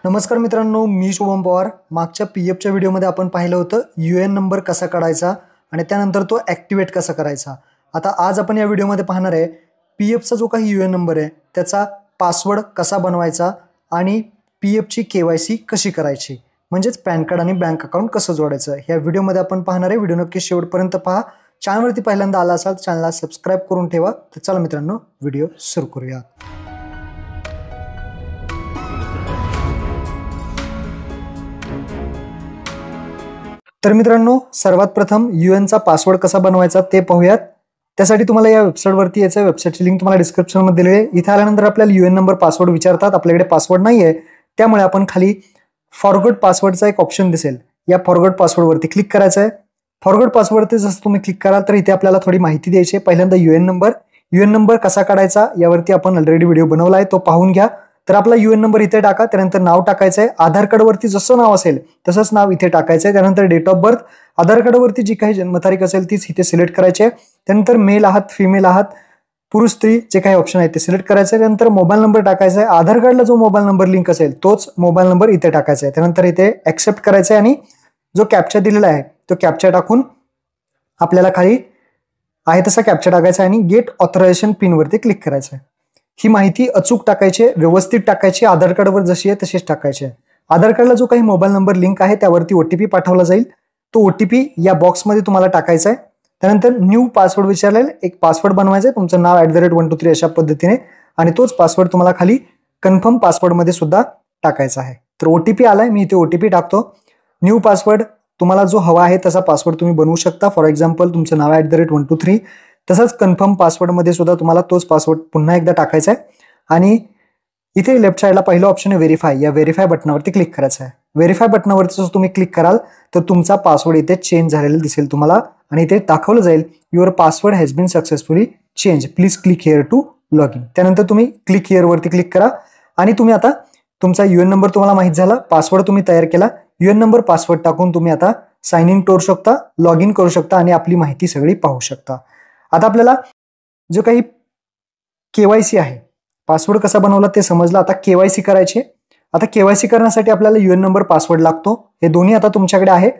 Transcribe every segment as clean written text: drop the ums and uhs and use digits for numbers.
नमस्कार मित्रांनो, मी शुभम पवार। मागच्या पीएफच्या व्हिडिओमध्ये आपण पाहिलं होतं यूएन नंबर कसा काढायचा आणि त्यानंतर तो ॲक्टिवेट कसा करायचा। आता आज आपण या व्हिडिओमध्ये पाहणार आहे पीएफचा जो काही यूएन नंबर आहे त्याचा पासवर्ड कसा बनवायचा आणि पीएफची केवायसी कशी करायची, म्हणजेच पॅन कार्ड आणि बँक अकाउंट कसं जोडायचं, या व्हिडिओमध्ये आपण पाहणार आहे। व्हिडिओ नक्की शेवटपर्यंत पहा। चॅनलवरती पहिल्यांदा आला असाल चॅनलला सबस्क्राइब करून ठेवा। तर चला मित्रांनो, व्हिडिओ सुरू करूया। तर मित्रांनो, सर्वात प्रथम यूएनचा पासवर्ड कसा बनवायचा ते पाहूयात। त्यासाठी तुम्हाला या वेबसाईटवरती यायचं आहे। वेबसाईटची लिंक तुम्हाला डिस्क्रिप्शनमध्ये दिलेली आहे। इथे आल्यानंतर आपल्याला यूएन नंबर पासवर्ड विचारतात। आपल्याकडे पासवर्ड नाहीये, त्यामुळे आपण खाली फॉरगॉट पासवर्डचा एक ऑप्शन दिसेल, या फॉरगॉट पासवर्डवरती क्लिक करायचं आहे। फॉरगॉट पासवर्डवरती जसं तुम्ही क्लिक कराल तर इथे आपल्याला थोडी माहिती द्यायची आहे। पहिल्यांदा यूएन नंबर कसा काढायचा यावरती आपण ऑलरेडी व्हिडिओ बनवला आहे, तो पाहून घ्या। तर आपला यूएन नंबर इथे टाका, त्यानंतर नाव टाकायचं आहे। आधार कार्डवरती जसं नाव असेल तसंच नाव इथे टाकायचं आहे। त्यानंतर डेट ऑफ बर्थ, आधार कार्डवरती जी काही जन्मतारीख असेल तीच इथे सिलेक्ट करायची आहे। त्यानंतर मेल आहात, फिमेल आहात, पुरुष स्त्री जे काही ऑप्शन आहे ते सिलेक्ट करायचं आहे। त्यानंतर मोबाईल नंबर टाकायचा आहे। आधार कार्डला जो मोबाईल नंबर लिंक असेल तोच मोबाईल नंबर इथे टाकायचा आहे। त्यानंतर इथे ऍक्सेप्ट करायचं आहे आणि जो कॅप्चा दिलेला आहे तो कॅप्चा टाकून आपल्याला खाली आहे तसा कॅप्चा टाकायचा आहे आणि गेट ऑथरायझेशन पिन वरती क्लिक करायचं आहे। ही माहिती अचूक टाकायची, व्यवस्थित टाकायची, आधार कार्डवर जशी आहे तशीच टाकायची आहे। आधार कार्डला जो काही मोबाईल नंबर लिंक आहे त्यावरती ओटीपी पाठवला जाईल, तो ओटीपी या बॉक्समध्ये तुम्हाला टाकायचा आहे। त्यानंतर न्यू पासवर्ड विचारलेला एक पासवर्ड बनवायचा आहे, तुमचं नाव @123 अशा पद्धतीने, आणि तोच पासवर्ड तुम्हाला खाली कन्फर्म पासवर्ड मध्ये सुद्धा टाकायचा आहे। तर ओटीपी आलाय, मी इथे ओटीपी टाकतो। न्यू पासवर्ड तुम्हाला जो हवा आहे तसा पासवर्ड तुम्ही बनवू शकता। फॉर एक्झाम्पल तुमचं नाव @123, तसंच कन्फर्म पासवर्ड मध्ये सुद्धा तुम्हाला तोच पासवर्ड पुन्हा एकदा टाकायचा आहे। आणि इथे लेफ्ट साइडला पहिलं ऑप्शन आहे व्हेरीफाय, या व्हेरीफाय बटनावरती क्लिक करायचं आहे। व्हेरीफाय बटनावरती जर तुम्ही क्लिक कराल तर तुमचा पासवर्ड इथे चेंज झालेला दिसेल तुम्हाला, आणि इथे दाखवलं जाईल your password has been successfully change, please click here to log in. त्यानंतर तुम्ही क्लिक हिअर वरती क्लिक करा आणि तुम्ही आता तुमचा यूएन नंबर तुम्हाला माहित झाला, पासवर्ड तुम्ही तयार केला, यूएन नंबर पासवर्ड टाकून तुम्ही आता साइन इन करू शकता, लॉग इन करू शकता आणि आपली माहिती सगळी पाहू शकता। आता आपल्याला जो काही केवायसी आहे, पासवर्ड कसा बनवला ते समजलं, आता केवायसी करायची। आता केवायसी करण्यासाठी आपल्याला यूएन नंबर पासवर्ड लागतो, हे दोन्ही आता तुमच्याकडे आहे।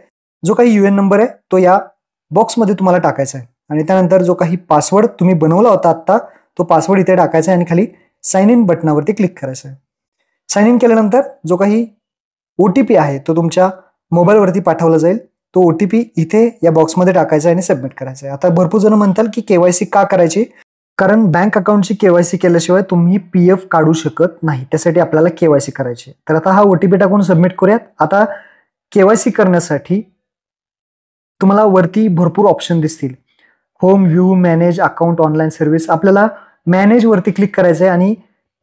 जो काही यूएन नंबर आहे तो या बॉक्समध्ये तुम्हाला टाकायचा आहे आणि त्यानंतर जो काही पासवर्ड तुम्ही बनवला होता आता तो पासवर्ड इथे टाकायचा आहे आणि खाली साइन इन बटनावरती क्लिक करायचं आहे। साइन इन केल्यानंतर जो काही ओटीपी आहे तो तुमच्या मोबाईलवरती पाठवला जाईल, तो ओटीपी इथे या बॉक्समध्ये टाकायचा आणि सबमिट करायचा आहे। आता भरपूर जण म्हणतात की केवायसी का करायची, कारण बँक अकाउंटची केवायसी केल्याशिवाय तुम्ही पीएफ काढू शकत नाही, त्यासाठी आपल्याला केवायसी करायची। तर आता हा ओटीपी टाकून सबमिट करूयात। आता केवायसी करण्यासाठी तुम्हाला वरती भरपूर ऑप्शन दिसतील, home, view, manage account, online service. आपल्याला मॅनेज वरती क्लिक करायचं आहे आणि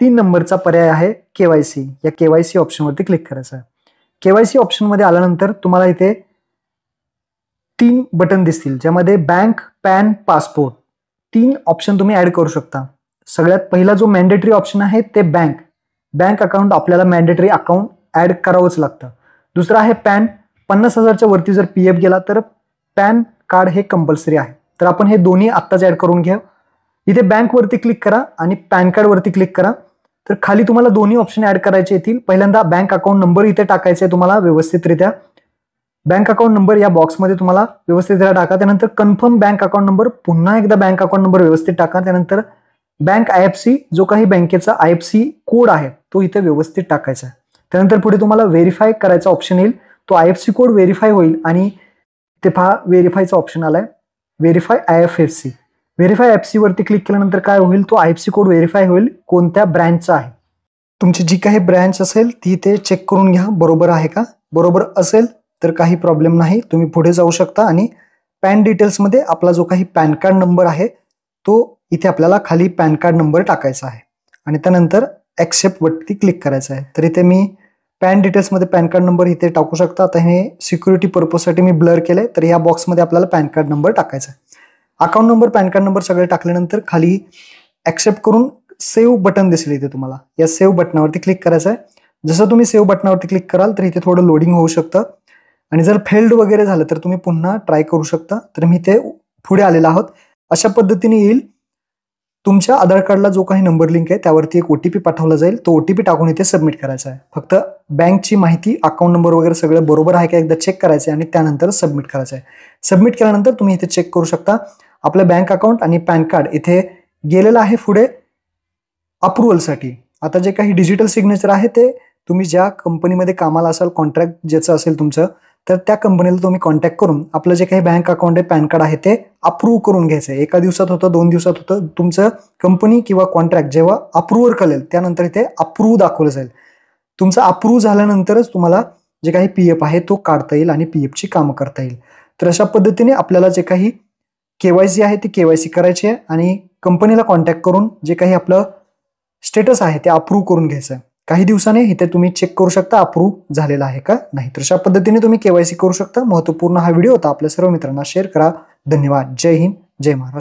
3 नंबरचा पर्याय आहे केवायसी, या केवायसी ऑप्शन वरती क्लिक करायचं आहे। केवायसी ऑप्शन मध्ये आल्यानंतर तुम्हाला इथे 3 बटन दिसतील, ज्यामध्ये बँक, पॅन, पासपोर्ट 3 ऑप्शन तुम्ही ऍड करू शकता। सगळ्यात पहिला जो मॅन्डेटरी ऑप्शन आहे ते बँक अकाउंट, आपल्याला मॅन्डेटरी अकाउंट ऍड करावंच लागतं। दुसरा आहे पॅन, 50,000च्या वरती जर पीएफ गेला तर पॅन कार्ड हे कंपल्सरी आहे, तर आपण हे दोन्ही आत्ताच ऍड करून घ्या। इथे बँक वरती क्लिक करा आणि पॅन कार्ड वरती क्लिक करा, तर खाली तुम्हाला दोन्ही ऑप्शन ऍड करायचे येतील। पहिल्यांदा बँक अकाउंट नंबर इथे टाकायचा आहे तुम्हाला व्यवस्थितरित्या, बँक अकाउंट नंबर या बॉक्समध्ये तुम्हाला व्यवस्थितरित्या टाका। त्यानंतर कन्फर्म बँक अकाउंट नंबर, पुन्हा एकदा बँक अकाउंट नंबर व्यवस्थित टाका। त्यानंतर बँक आयएफसी, जो काही बँकेचा आयएफसी कोड आहे तो इथे व्यवस्थित टाकायचा आहे। त्यानंतर पुढे तुम्हाला व्हेरीफाय करायचा ऑप्शन येईल, तो आयएफसी कोड व्हेरीफाय होईल आणि ते पहा व्हेरीफायचा ऑप्शन आलाय, व्हेरीफाय आयएफएससी। व्हेरीफाय आयएफसी वरती क्लिक केल्यानंतर काय होईल, तो आयएफसी कोड व्हेरीफाय होईल कोणत्या ब्रँचचा आहे। तुमची जी काही ब्रँच असेल ती ते चेक करून घ्या, बरोबर आहे का। बरोबर असेल तर काही प्रॉब्लेम नाही, तुम्ही पुढे जाऊ शकता आणि पॅन डिटेल्समध्ये आपला जो काही पॅन कार्ड नंबर आहे तो इथे आपल्याला खाली पॅन कार्ड नंबर टाकायचा आहे आणि त्यानंतर ऍक्सेप्ट वरती क्लिक करायचं आहे। तर इथे मी पॅन डिटेल्समध्ये पॅन कार्ड नंबर इथे टाकू शकता। आता हे सिक्युरिटी पर्पजसाठी मी ब्लर केलंय, तर या बॉक्समध्ये आपल्याला पॅन कार्ड नंबर टाकायचा आहे। Account number, pan card number सगळे टाकल्यानंतर खाली ऍक्सेप्ट करून सेव्ह बटन दिसेल इथे तुम्हाला, या सेव्ह बटनावरती क्लिक करायचं आहे। जसं तुम्ही सेव्ह बटनावरती क्लिक कराल तर इथे थोडं लोडिंग होऊ शकतं आणि जर फेल्ड वगैरे झालं तर तुम्ही पुन्हा ट्राय करू शकता। तर मी ते पुढे आलेलो आहोत, अशा पद्धतीने येईल। तुमच्या आधार कार्डला जो काही नंबर लिंक आहे त्यावरती एक OTP पाठवला जाईल. तो OTP टाकून इथे सबमिट करायचा आहे. फक्त बँकची माहिती, अकाउंट नंबर वगैरे सगळं बरोबर आहे का एकदा चेक करायचं आहे आणि त्यानंतर सबमिट करायचं आहे. सबमिट केल्यानंतर तुम्ही इथे चेक करू शकता आपलं बँक अकाउंट आणि पॅन कार्ड इथे गेलेलं आहे पुढे अप्रुव्हलसाठी. आता जे काही डिजिटल सिग्नेचर आहे ते तुम्ही ज्या कंपनीमध्ये कामाला असाल, कॉन्ट्रॅक्ट ज्याचं असेल तुमचं, तर त्या कंपनीला तुम्ही कॉन्टॅक्ट करून आपलं जे काही बँक अकाउंट आहे, पॅन कार्ड आहे ते अप्रूव्ह करून घ्यायचं आहे. एका दिवसात होतं, 2 दिवसात होतं, तुमचं कंपनी किंवा कॉन्ट्रॅक्ट जेव्हा अप्रूव्हर करेल त्यानंतर इथे अप्रूव्ह दाखवलं जाईल. तुमचं अप्रूव्ह झाल्यानंतरच तुम्हाला जे काही PF आहे तो काढता येईल आणि PFची कामं करता येईल. तर अशा पद्धतीने आपल्याला जे काही KYC आहे ती KYC करायची आहे आणि कंपनीला कॉन्टॅक्ट करून जे काही आपलं स्टेटस आहे ते अप्रूव्ह करून घ्यायचं आहे. काही दिवसाने इथे तुम्ही चेक करू शकता अप्रूव्ह झालेला आहे का नाही. तर अशा पद्धतीने तुम्ही KYC करू शकता. महत्त्वपूर्ण हा व्हिडिओ होता. आपल्या सर्व मित्रांना शेअर करा. धन्यवाद. जय हिंद, जय महाराष्ट्र.